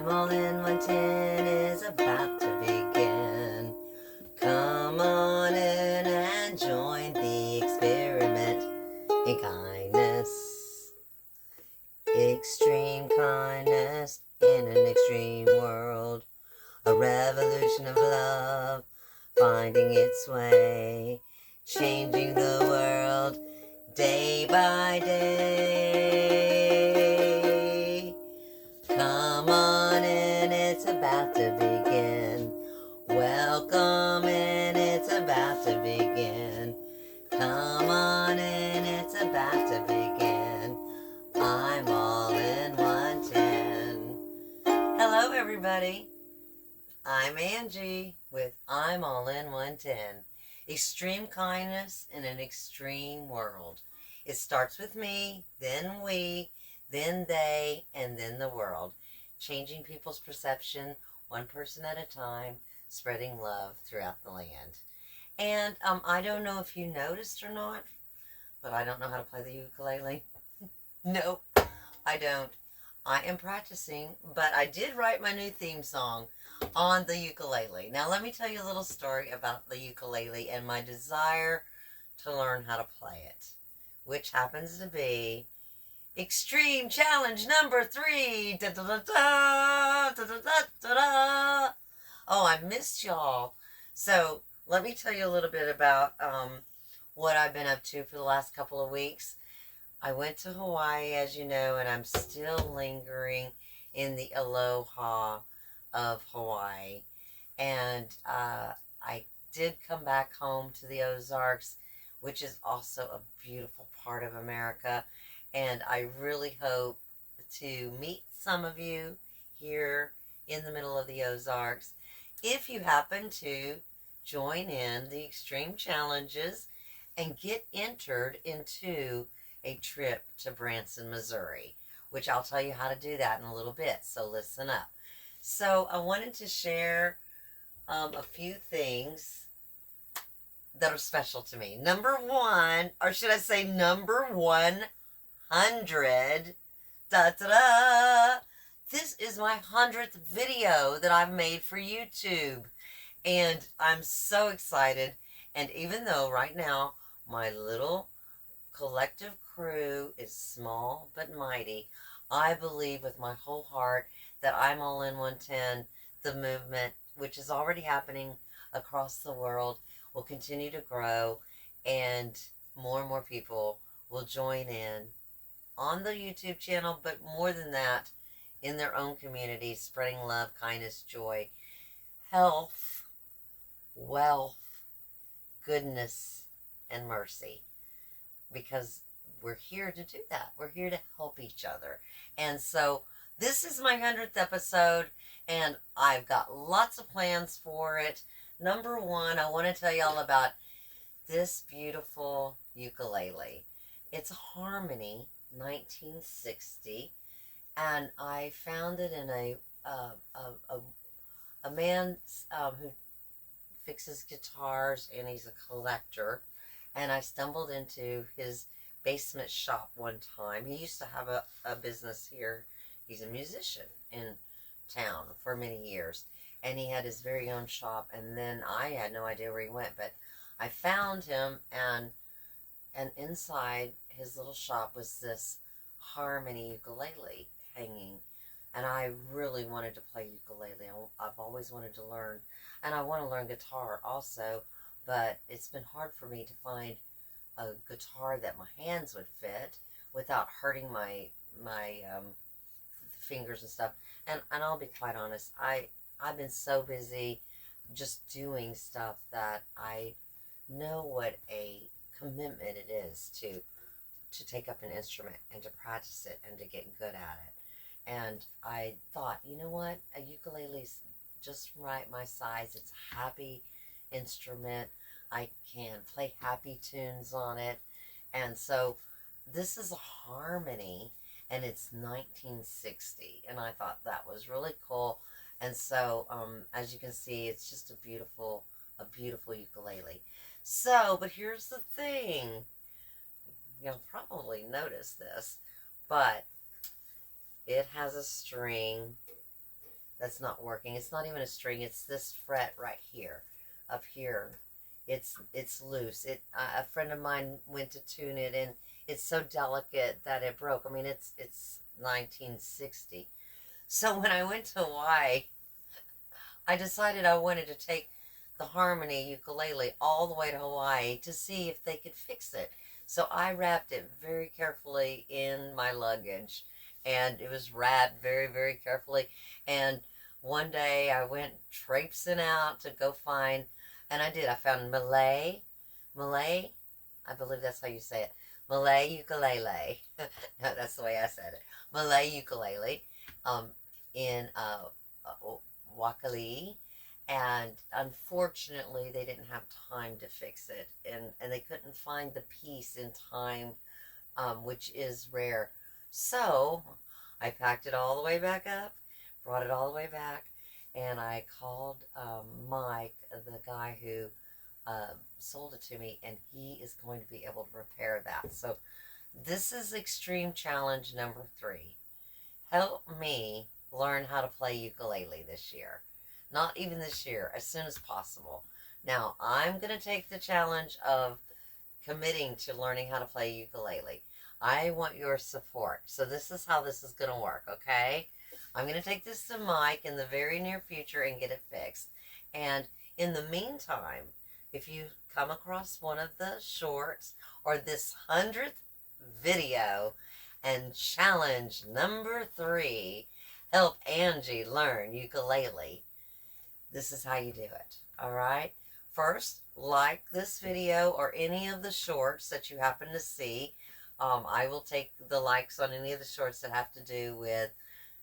I'm All in 110 is about to begin. Come on in and join the experiment in kindness. Extreme kindness in an extreme world. A revolution of love finding its way. Changing the world day by day. Come on in, it's about to begin. Welcome in, it's about to begin. Come on in, it's about to begin. I'm all in 110. Hello, everybody. I'm Angie with I'm All in 110. Extreme kindness in an extreme world. It starts with me, then we, then they, and then the world. Changing people's perception one person at a time, spreading love throughout the land. And I don't know if you noticed or not, but I don't know how to play the ukulele. Nope, I don't. I am practicing, but I did write my new theme song on the ukulele. Now let me tell you a little story about the ukulele and my desire to learn how to play it, which happens to be Extreme Challenge number 3. Da, da, da, da, da, da, da, da. Oh, I missed y'all. So let me tell you a little bit about what I've been up to for the last couple of weeks. I went to Hawaii, as you know, and I'm still lingering in the aloha of Hawaii. And I did come back home to the Ozarks, which is also a beautiful part of America. And I really hope to meet some of you here in the middle of the Ozarks. If you happen to join in the extreme challenges and get entered into a trip to Branson, Missouri, which I'll tell you how to do that in a little bit, so listen up. So I wanted to share a few things that are special to me. Number one, or should I say number 100, da da da. This is my 100th video that I've made for YouTube, and I'm so excited. And even though right now my little collective crew is small but mighty, I believe with my whole heart that I'm All in 110, the movement, which is already happening across the world, will continue to grow, and more people will join in on the YouTube channel, but more than that, in their own communities, spreading love, kindness, joy, health, wealth, goodness, and mercy. Because we're here to do that. We're here to help each other. And so this is my 100th episode, and I've got lots of plans for it. Number one, I want to tell you all about this beautiful ukulele. It's a Harmony 1960, and I found it in a man who fixes guitars, and he's a collector. And I stumbled into his basement shop one time. He used to have a business here. He's a musician in town for many years. And he had his very own shop. And then I had no idea where he went. But I found him, and inside his little shop was this Harmony ukulele hanging. And I really wanted to play ukulele. I've always wanted to learn. And I want to learn guitar also. But it's been hard for me to find a guitar that my hands would fit without hurting my fingers and stuff. And I'll be quite honest, I've been so busy just doing stuff that I know what a commitment it is to take up an instrument and to practice it and to get good at it. And I thought, you know what, a ukulele's just right my size. It's a happy instrument. I can play happy tunes on it. And so this is a Harmony, and it's 1960, and I thought that was really cool. And so as you can see, it's just a beautiful ukulele. So, but here's the thing, you'll probably notice this, but it has a string that's not working. It's not even a string. It's this fret right here, up here. It's loose. A friend of mine went to tune it, and it's so delicate that it broke. I mean, it's 1960. So when I went to Hawaii, I decided I wanted to take the harmony ukulele all the way to Hawaii to see if they could fix it. So I wrapped it very carefully in my luggage, and it was wrapped very, very carefully. And one day I went traipsing out to go find, and I did. I found Malay, I believe that's how you say it. Malay ukulele. No, that's the way I said it. Malay ukulele, um, in Wakali, and unfortunately they didn't have time to fix it, and they couldn't find the piece in time, which is rare. So I packed it all the way back up, brought it all the way back, and I called Mike, the guy who sold it to me, and he is going to be able to repair that. So this is extreme challenge number 3. Help me learn how to play ukulele this year. Not even this year, as soon as possible. Now, I'm going to take the challenge of committing to learning how to play ukulele. I want your support. So this is how this is going to work, okay? I'm going to take this to Mike in the very near future and get it fixed. And in the meantime, if you come across one of the shorts or this 100th video and challenge number 3, help Angie learn ukulele, this is how you do it, all right? First, like this video or any of the shorts that you happen to see. I will take the likes on any of the shorts that have to do with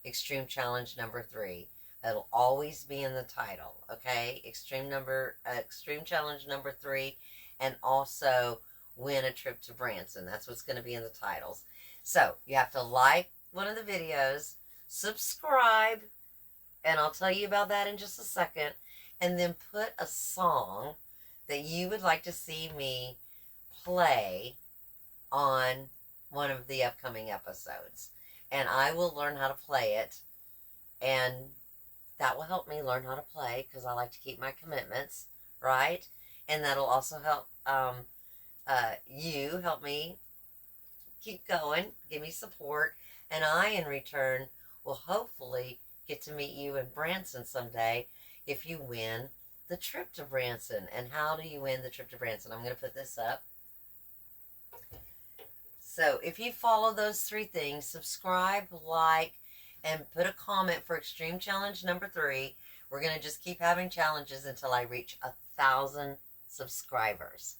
Extreme Challenge number 3. It'll always be in the title, okay? Extreme Challenge number 3, and also win a trip to Branson. That's what's going to be in the titles. So you have to like one of the videos, subscribe, and I'll tell you about that in just a second, and then put a song that you would like to see me play on one of the upcoming episodes. And I will learn how to play it, and that will help me learn how to play, because I like to keep my commitments, right? And that'll also help you help me keep going, give me support, and I, in return, will hopefully get to meet you in Branson someday if you win the trip to Branson. And how do you win the trip to Branson? I'm going to put this up. So if you follow those 3 things, subscribe, like, and put a comment for Extreme Challenge number 3, we're going to just keep having challenges until I reach 1,000 subscribers.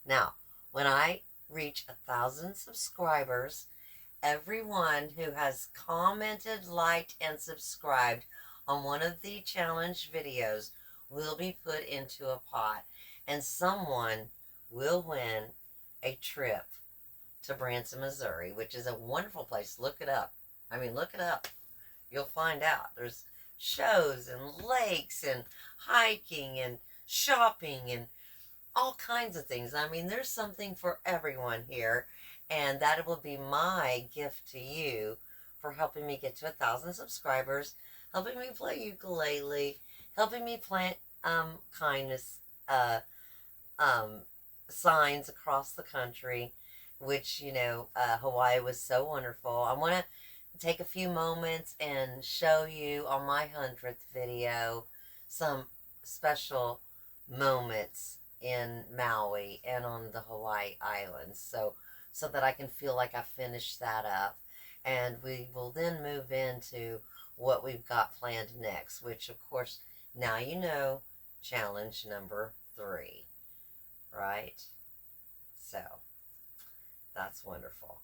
Now, when I reach 1,000 subscribers, everyone who has commented, liked, and subscribed on one of the challenge videos will be put into a pot, and someone will win a trip to Branson, Missouri, which is a wonderful place. Look it up. I mean, look it up. You'll find out. There's shows and lakes and hiking and shopping and all kinds of things. I mean, there's something for everyone here, and that will be my gift to you for helping me get to 1,000 subscribers, helping me play ukulele, helping me plant kindness signs across the country, which, Hawaii was so wonderful. I want to take a few moments and show you on my 100th video some special moments in Maui and on the Hawaii Islands, so that I can feel like I finished that up. And we will then move into what we've got planned next, which, of course, now you know, challenge number 3, right? So that's wonderful.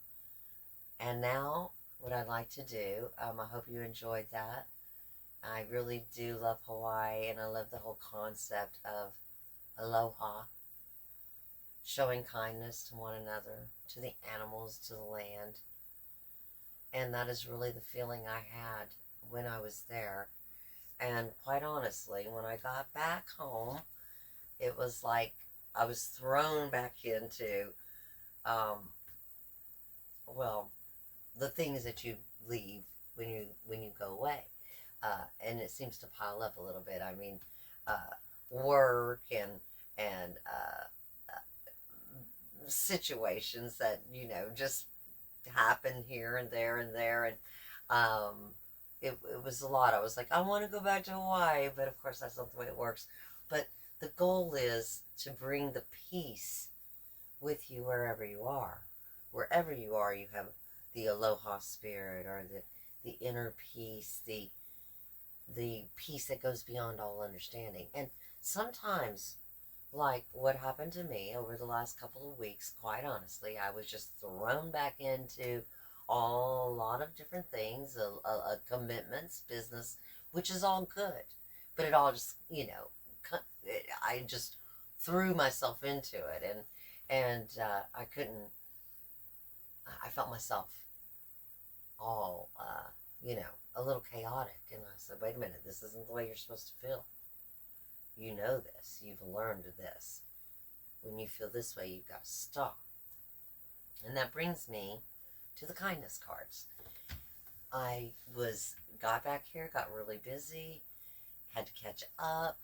And now, what I'd like to do, I hope you enjoyed that. I really do love Hawaii, and I love the whole concept of aloha, showing kindness to one another, to the animals, to the land. And that is really the feeling I had when I was there. And quite honestly, when I got back home, it was like I was thrown back into, the things that you leave when you go away. And it seems to pile up a little bit. I mean, work and situations that just happen here and there and there, and it was a lot. I was like, I want to go back to Hawaii, but of course that's not the way it works. But the goal is to bring the peace with you wherever you are. Wherever you are, you have the aloha spirit, or the inner peace, the peace that goes beyond all understanding. And sometimes, like what happened to me over the last couple of weeks, quite honestly, I was just thrown back into a lot of different things, commitments, business, which is all good. But it all just, I just threw myself into it, and I couldn't. I felt myself all, a little chaotic, and I said, "Wait a minute, this isn't the way you're supposed to feel. You know this. You've learned this. When you feel this way, you've got to stop." And that brings me to the kindness cards. I got back here, got really busy, had to catch up.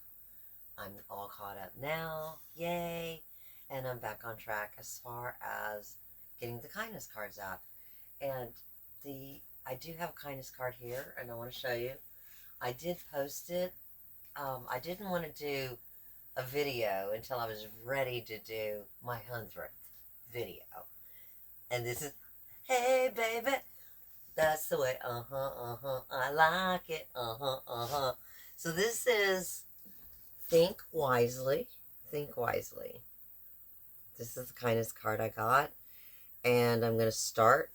I'm all caught up now, yay! And I'm back on track as far as getting the kindness cards out. And I do have a kindness card here, and I want to show you. I did post it. I didn't want to do a video until I was ready to do my 100th video. And this is, hey baby, that's the way, I like it, So this is Think Wisely, Think Wisely. This is the kindness card I got, and I'm going to start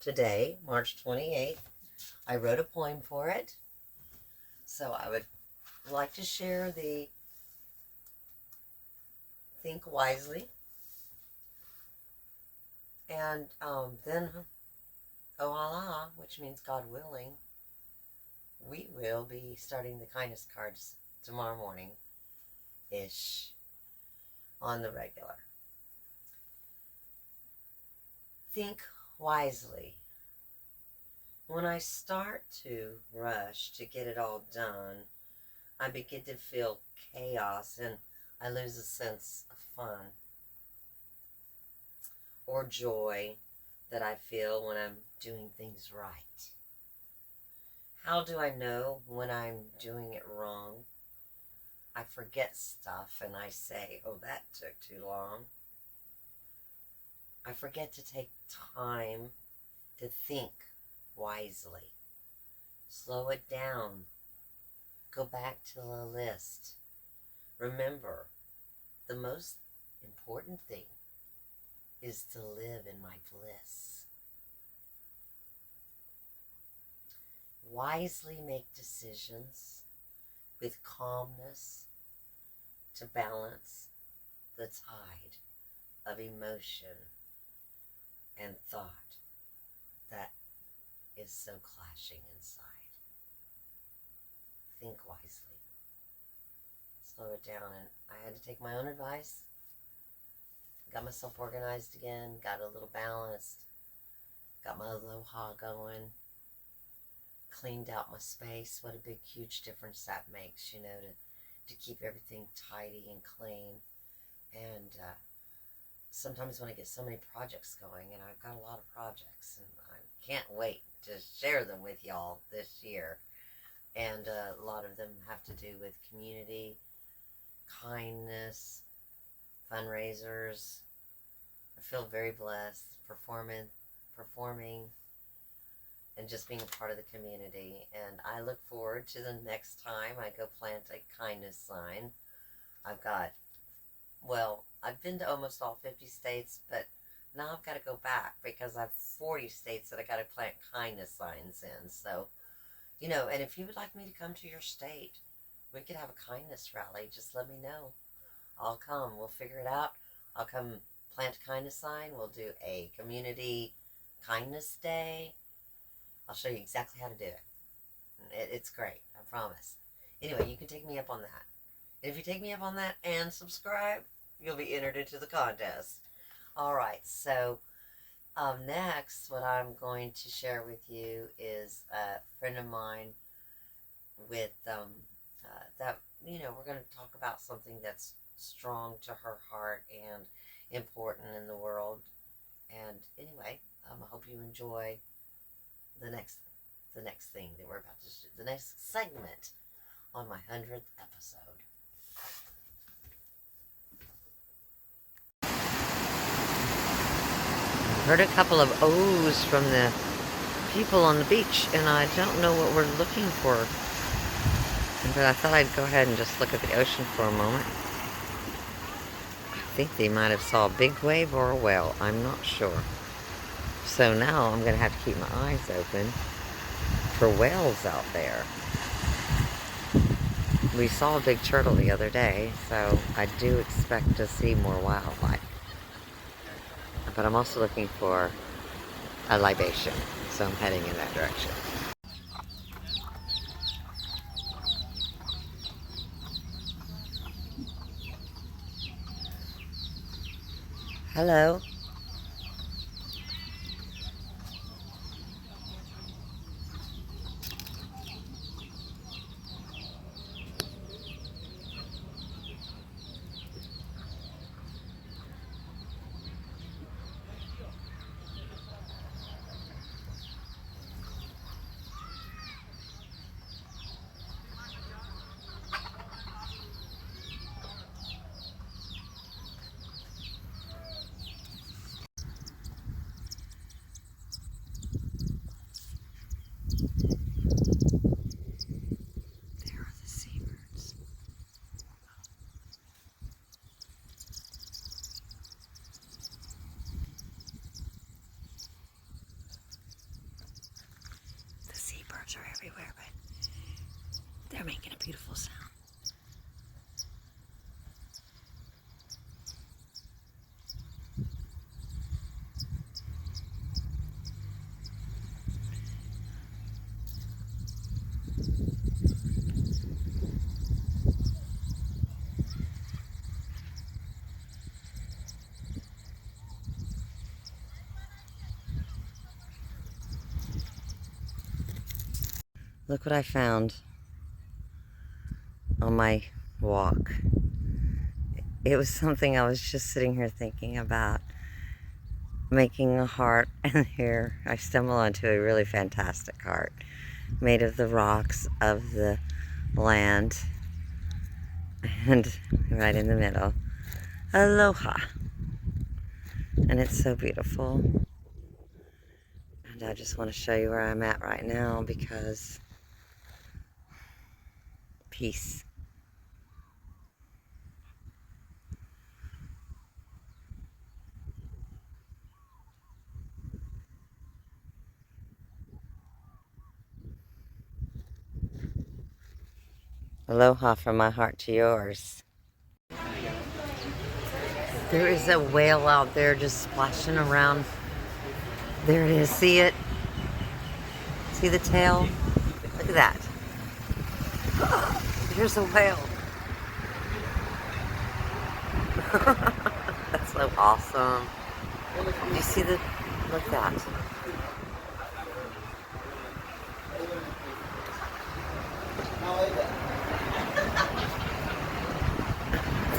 today, March 28th. I wrote a poem for it, so I would like to share the Think Wisely, and then Ohala, which means God willing, we will be starting the kindness cards tomorrow morning-ish on the regular. Think wisely. When I start to rush to get it all done, I begin to feel chaos, and I lose a sense of fun or joy that I feel when I'm doing things right. How do I know when I'm doing it wrong? I forget stuff and I say, oh, that took too long. I forget to take time to think wisely. Slow it down. Go back to the list. Remember, the most important thing is to live in my bliss. Wisely make decisions with calmness to balance the tide of emotion and thought that is so clashing inside. Think wisely. Slow it down, and I had to take my own advice. Got myself organized again, got a little balanced, got my aloha going, cleaned out my space. What a big, huge difference that makes, to keep everything tidy and clean. And sometimes when I get so many projects going, and I've got a lot of projects, and I can't wait to share them with y'all this year. And a lot of them have to do with community, kindness, fundraisers. I feel very blessed performing, and just being a part of the community. And I look forward to the next time I go plant a kindness sign. I've been to almost all 50 states, but now I've got to go back because I have 40 states that I got to plant kindness signs in. So, and if you would like me to come to your state, we could have a kindness rally. Just let me know. I'll come. We'll figure it out. I'll come plant a kindness sign. We'll do a community kindness day. I'll show you exactly how to do it. It's great. I promise. Anyway, you can take me up on that. And if you take me up on that and subscribe, you'll be entered into the contest. All right. So next, what I'm going to share with you is a friend of mine with that, we're going to talk about something that's strong to her heart and important in the world. And anyway, I hope you enjoy the next thing that we're about to do, the next segment on my 100th episode. Heard a couple of O's from the people on the beach, and I don't know what we're looking for. But I thought I'd go ahead and just look at the ocean for a moment. I think they might have saw a big wave or a whale. I'm not sure. So now I'm going to have to keep my eyes open for whales out there. We saw a big turtle the other day, so I do expect to see more wildlife. But I'm also looking for a libation, so I'm heading in that direction. Hello. Are everywhere, but they're making a beautiful sound. Look what I found on my walk. It was something I was just sitting here thinking about, making a heart, and here I stumble onto a really fantastic heart made of the rocks of the land, and right in the middle, aloha. And it's so beautiful. And I just want to show you where I'm at right now, because peace. Aloha from my heart to yours. There is a whale out there just splashing around. There it is. See it? See the tail? Look at that. There's a whale. That's so awesome. Do you see the... Look at that.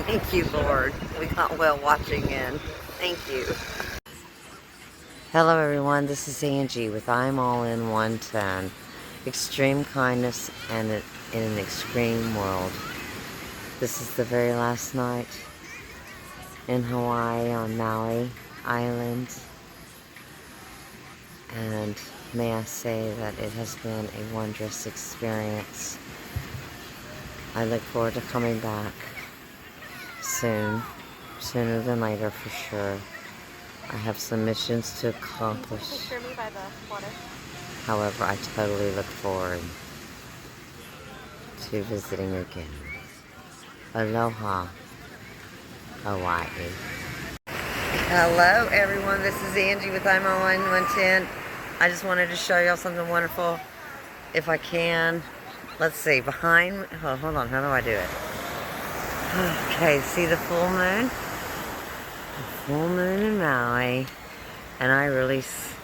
Thank you, Lord. We got whale watching in. Thank you. Hello, everyone. This is Angie with I'm All In 110. Extreme kindness and in an extreme world. This is the very last night in Hawaii on Maui Island. And may I say that it has been a wondrous experience. I look forward to coming back soon, sooner than later for sure. I have some missions to accomplish. Can you picture me by the water? However, I totally look forward to visiting again. Aloha, Hawaii. Hello everyone, this is Angie with I'm All In 110. I just wanted to show y'all something wonderful. If I can, let's see, behind, oh, hold on, how do I do it? Okay, see the full moon? The full moon in Maui, and I release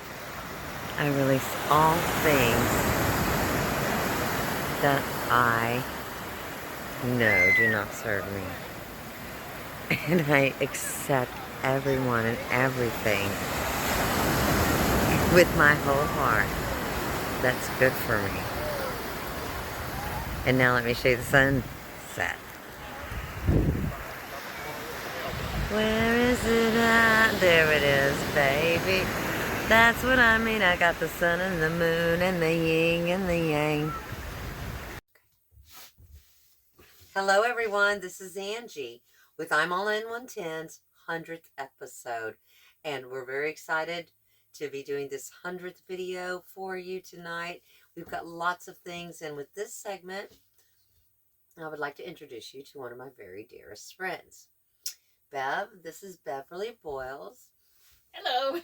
all things that I know do not serve me. And I accept everyone and everything with my whole heart. That's good for me. And now let me show you the sunset. Where is it at? There it is, baby. That's what I mean. I got the sun and the moon and the yin and the yang. Hello, everyone. This is Angie with I'm All In 110's 100th episode. And we're very excited to be doing this 100th video for you tonight. We've got lots of things. And with this segment, I would like to introduce you to one of my very dearest friends. Bev, this is Beverly Boyles. Hello.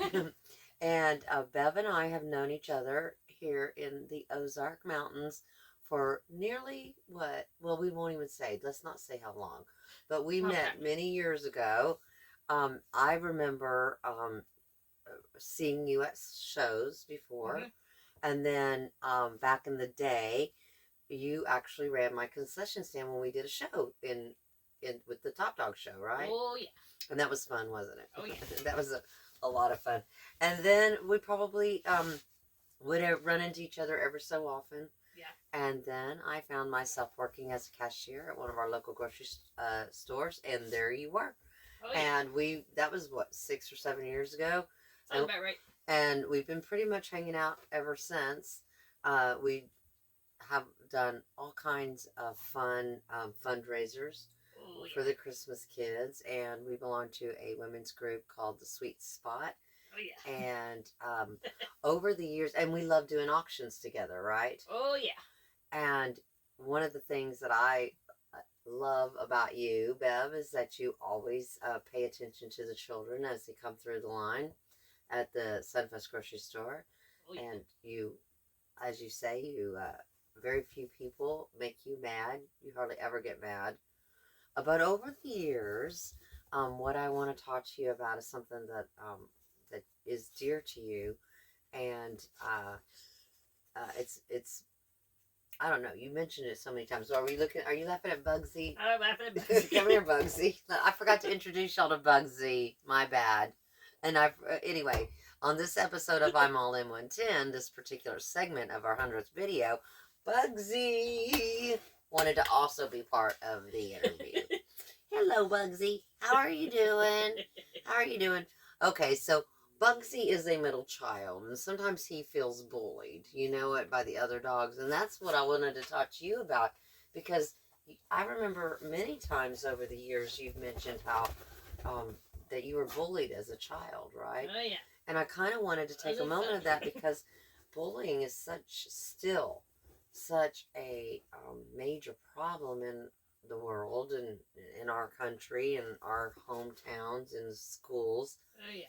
And Bev and I have known each other here in the Ozark Mountains for nearly what? Well, we won't even say. Let's not say how long. But we met many years ago. I remember seeing you at shows before. Mm-hmm. And then back in the day, you actually ran my concession stand when we did a show in with the Top Dog show, right? Oh, yeah. And that was fun, wasn't it? Oh, yeah. That was a lot of fun. And then we probably would have run into each other ever so often. Yeah. And then I found myself working as a cashier at one of our local grocery stores, and there you were. Oh, yeah. And that was what, 6 or 7 years ago? Sounds about right. And we've been pretty much hanging out ever since. We have done all kinds of fun fundraisers for the Christmas kids, and we belong to a women's group called the Sweet Spot. Oh, yeah. And over the years, and we love doing auctions together, right? Oh, yeah. And one of the things that I love about you, Bev, is that you always pay attention to the children as they come through the line at the Sunfest grocery store. Oh, yeah. And you, as you say, very few people make you mad. You hardly ever get mad. But over the years, what I want to talk to you about is something that that is dear to you, and it's I don't know. You mentioned it so many times. Are you laughing at Bugsy? I'm laughing at Bugsy. Come here, Bugsy. I forgot to introduce y'all to Bugsy. My bad. And anyway, on this episode of I'm All In 110, this particular segment of our 100th video, Bugsy wanted to also be part of the interview. Hello, Bugsy. How are you doing? How are you doing? Okay, so Bugsy is a middle child, and sometimes he feels bullied, by the other dogs. And that's what I wanted to talk to you about, because I remember many times over the years you've mentioned how that you were bullied as a child, right? Oh, yeah. And I kind of wanted to take a moment of that, because bullying is still such a major problem in the world and in our country and our hometowns and schools. Oh, yeah.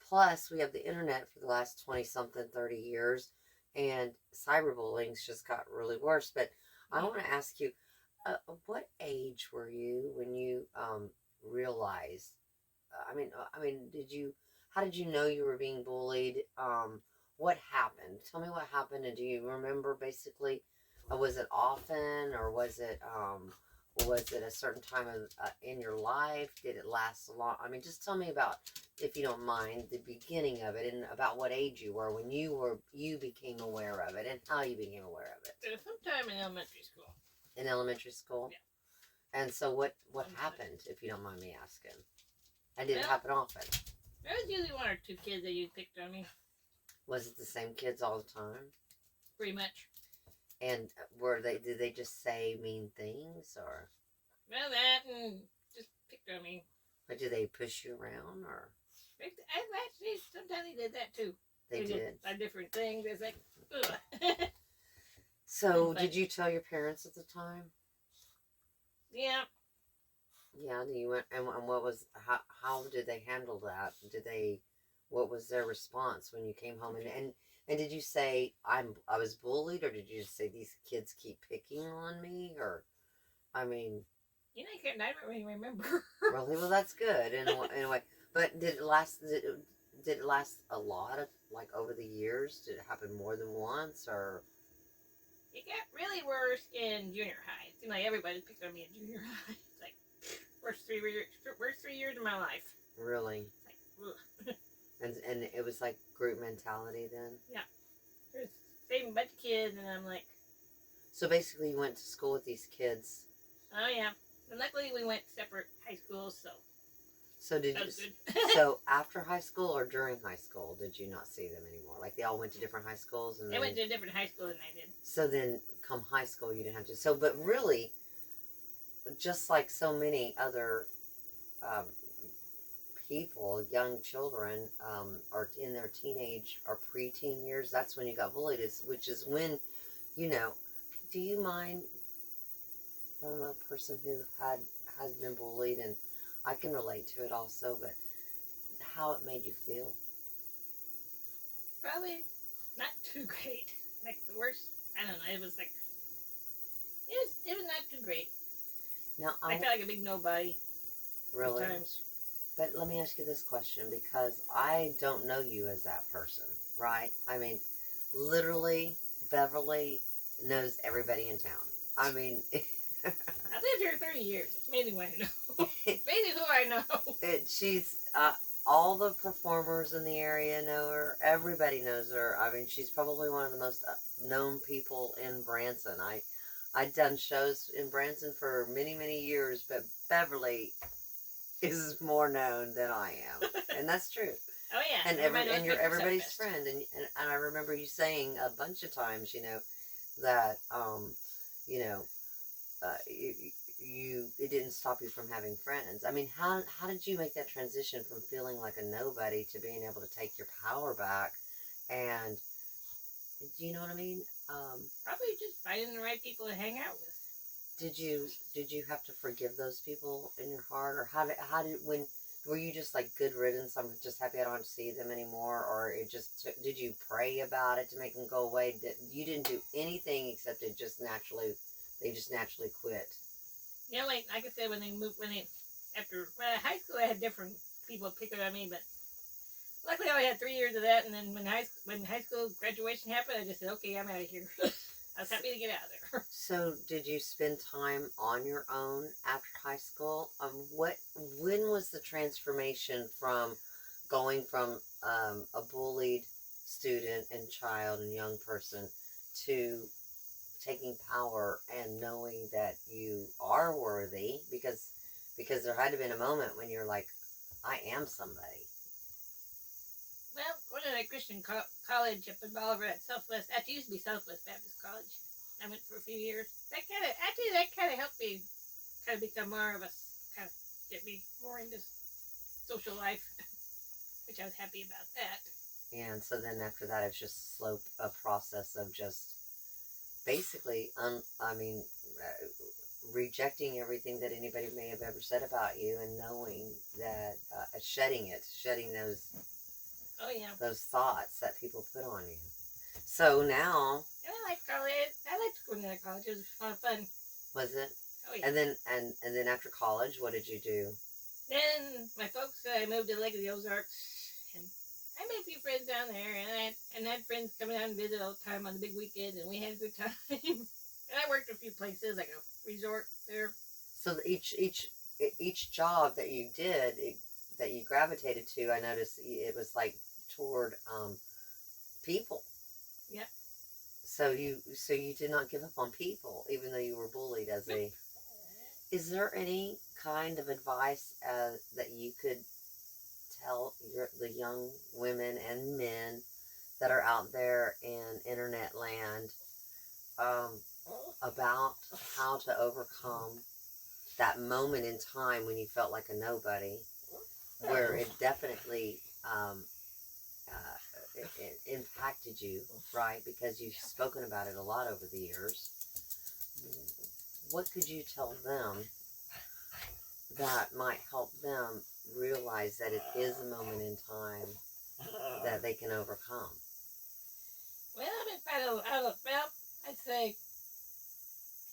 Plus, we have the internet for the last 20-something, 30 years, and cyberbullying's just got really worse. But I want to ask you, what age were you when you realized? How did you know you were being bullied? What happened? Tell me what happened, and do you remember basically? Was it often, or was it a certain time in your life? Did it last long? Just tell me about, if you don't mind, the beginning of it, and about what age you were when you became aware of it, and how you became aware of it. Sometime in elementary school. In elementary school? Yeah. And so what happened, if you don't mind me asking? And did it happen often? There was usually one or two kids that you picked on me. Was it the same kids all the time? Pretty much. And did they just say mean things, or? Well, that and just picked on me. But did they push you around, or? Actually, sometimes they did that too. They did. Different things. It's like, ugh. So, did you tell your parents at the time? Yeah. Yeah, you went, and what was, how did they handle that? What was their response when you came home? And did you say, I was bullied, or did you just say, these kids keep picking on me, or, I don't really remember. Really? Well, that's good, in a way. But did it last a lot of, like, over the years? Did it happen more than once, or? It got really worse in junior high. It seemed like everybody picked on me in junior high. It's like worst 3 years of my life. Really? It's like, ugh. And it was like group mentality then? Yeah. There's the same bunch of kids, and I'm like... So basically you went to school with these kids. Oh, yeah. And luckily we went separate high schools, so... So did that you... was good. So after high school or during high school did you not see them anymore? Like they all went to different high schools? And They went to a different high school than I did. So then come high school you didn't have to... So, but really, just like so many other people, young children are in their teenage or preteen years, that's when you got bullied, which is when, you know, do you mind from a person who has been bullied, and I can relate to it also, but how it made you feel? Probably not too great. Like the worst, I don't know, it was like, it was not too great. Now, I felt like a big nobody. Really? Times. But let me ask you this question, because I don't know you as that person, right? I mean, literally, Beverly knows everybody in town. I mean... I've lived here 30 years. It's amazing what I know. It's amazing who I know. She's... all the performers in the area know her. Everybody knows her. I mean, she's probably one of the most known people in Branson. I'd done shows in Branson for many, many years, but Beverly is more known than I am, and that's true. Oh yeah, and you're everybody's friend, and I remember you saying a bunch of times, you know, that you know, it didn't stop you from having friends. I mean, how did you make that transition from feeling like a nobody to being able to take your power back? And do you know what I mean? Probably just finding the right people to hang out with. Did you have to forgive those people in your heart, or when were you just like good riddance? I'm just happy I don't have to see them anymore, or did you pray about it to make them go away? You didn't do anything except they just naturally quit. Yeah, like I said, after high school, I had different people picking on me, but luckily I only had 3 years of that, and then when high school graduation happened, I just said, okay, I'm out of here. I was happy to get out of there. So, did you spend time on your own after high school? When was the transformation from going from a bullied student and child and young person to taking power and knowing that you are worthy? Because there had to have been a moment when you're like, I am somebody. Well, going to that Christian college up in Bolivar, that used to be Southwest Baptist College. I went for a few years. That kind of helped me kind of become more of get me more into social life, which I was happy about that. And so then after that, it's just a process of just basically, rejecting everything that anybody may have ever said about you, and knowing that, shedding those. Oh yeah. Those thoughts that people put on you. So now. And I liked college. I liked going to college. It was a lot of fun. Was it? Oh yeah. And then after college, what did you do? Then my folks, I moved to Lake of the Ozarks, and I made a few friends down there, and I had friends coming out and visit all the time on the big weekend, and we had a good time. And I worked a few places, like a resort there. So each job that you did, that you gravitated to, I noticed it was like toward people. Yeah. So you did not give up on people, even though you were bullied as a. Is there any kind of advice that you could tell the young women and men that are out there in internet land about how to overcome that moment in time when you felt like a nobody, where it definitely it impacted you, right? Because you've spoken about it a lot over the years. What could you tell them that might help them realize that it is a moment in time that they can overcome? Well, I'd say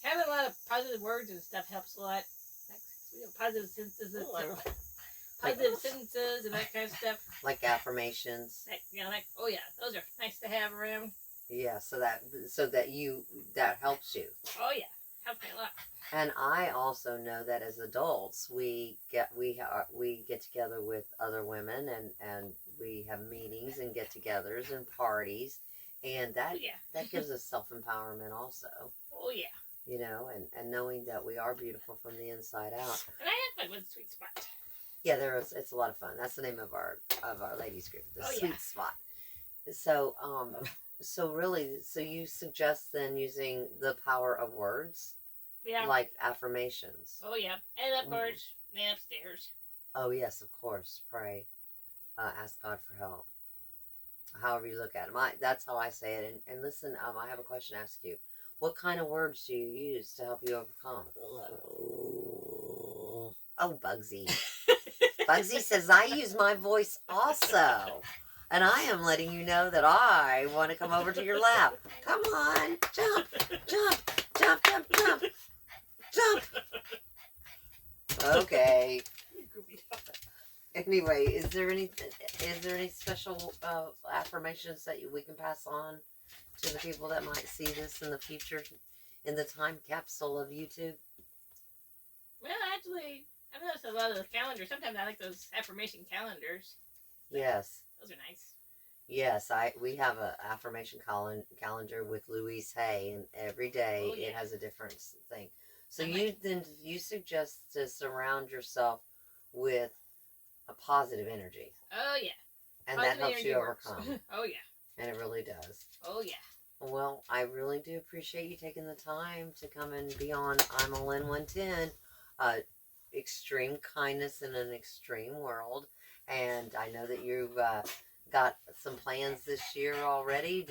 having a lot of positive words and stuff helps a lot. Like, positive sentences and that kind of stuff. Like affirmations. Oh yeah, those are nice to have around. Yeah, so that helps you. Oh yeah, helps me a lot. And I also know that as adults, we get together with other women, and we have meetings and get-togethers and parties, and Oh yeah. that gives us self-empowerment also. Oh yeah. You know, and knowing that we are beautiful from the inside out. And I had fun with Sweet Spot. Yeah, it's a lot of fun. That's the name of our ladies group, the Oh Sweet yeah. Spot. So so you suggest then using the power of words, Yeah. like affirmations. Oh yeah. And of course, then upstairs. Oh yes, of course. Pray, ask God for help. However you look at it, that's how I say it. And listen, I have a question to ask you. What kind of words do you use to help you overcome? Oh, Bugsy. Bugsy says I use my voice also. And I am letting you know that I want to come over to your lap. Come on, jump, jump, jump, jump, jump, jump. Okay. Anyway, is there any special affirmations that we can pass on to the people that might see this in the future, in the time capsule of YouTube? Well, actually, I've noticed a lot of the calendars. Sometimes I like those affirmation calendars. Yes. Those are nice. Yes, we have a affirmation calendar with Louise Hay, and every day it has a different thing. So you suggest to surround yourself with a positive energy. Oh yeah. And positive that helps you overcome. Oh yeah. And it really does. Oh yeah. Well, I really do appreciate you taking the time to come and be on I'm All In 110. Extreme kindness in an extreme world. And I know that you've got some plans this year already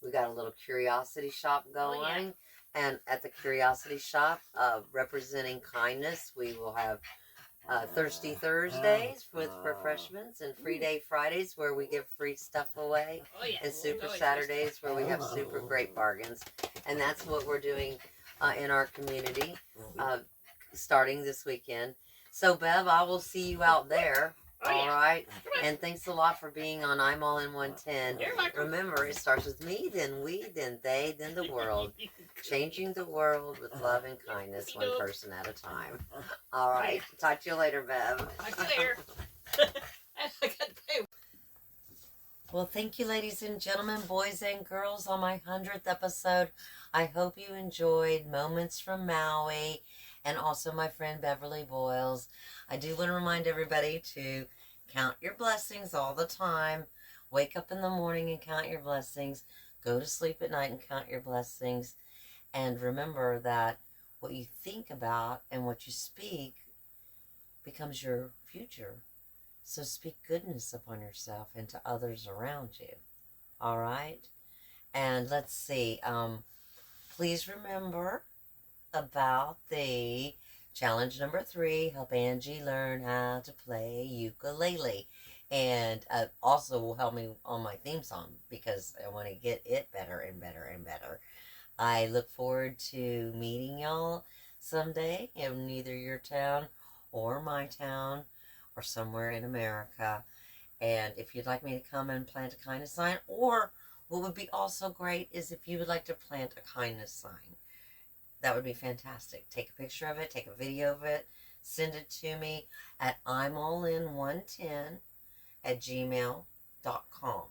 we got a little curiosity shop going. Oh, yeah. And at the curiosity shop, representing kindness, we will have Thirsty Thursdays with refreshments, and Free Day Fridays where we give free stuff away. Oh yeah. And Super Saturdays where we have super great bargains. And that's what we're doing in our community starting this weekend. So Bev, I will see you out there. Oh, all yeah. right. And thanks a lot for being on I'm All In 110. You're welcome. Remember, it starts with me, then we, then they, then the world. Changing the world with love and kindness, one person at a time. All right. Talk to you later, Bev. Talk to you later. I got to pay. Well, thank you, ladies and gentlemen, boys and girls, on my 100th episode. I hope you enjoyed Moments from Maui and also my friend Beverly Boyles. I do want to remind everybody to count your blessings all the time. Wake up in the morning and count your blessings. Go to sleep at night and count your blessings. And remember that what you think about and what you speak becomes your future. So speak goodness upon yourself and to others around you. All right? And let's see. Please remember about the challenge number 3. Help Angie learn how to play ukulele. And also will help me on my theme song because I want to get it better and better and better. I look forward to meeting y'all someday in either your town or my town or somewhere in America. And if you'd like me to come and plant a kindness sign, or what would be also great is if you would like to plant a kindness sign. That would be fantastic. Take a picture of it, take a video of it, send it to me at imallin110@gmail.com.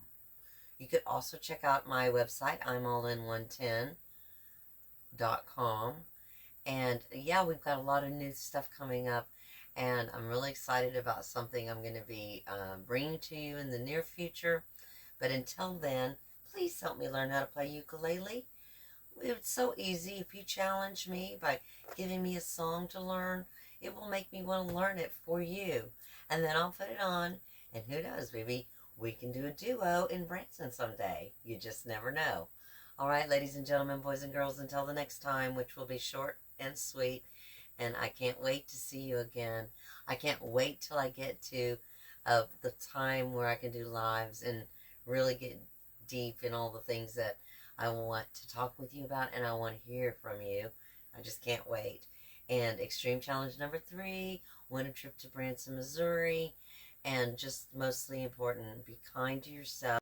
You could also check out my website, imallin110.com. And yeah, we've got a lot of new stuff coming up. And I'm really excited about something I'm going to be bringing to you in the near future. But until then, please help me learn how to play ukulele. It's so easy. If you challenge me by giving me a song to learn, it will make me want to learn it for you. And then I'll put it on, and who knows, maybe we can do a duo in Branson someday. You just never know. All right, ladies and gentlemen, boys and girls, until the next time, which will be short and sweet. And I can't wait to see you again. I can't wait till I get to the time where I can do lives and really get deep in all the things that I want to talk with you about and I want to hear from you. I just can't wait. And extreme challenge number 3, win a trip to Branson, Missouri. And just mostly important, be kind to yourself.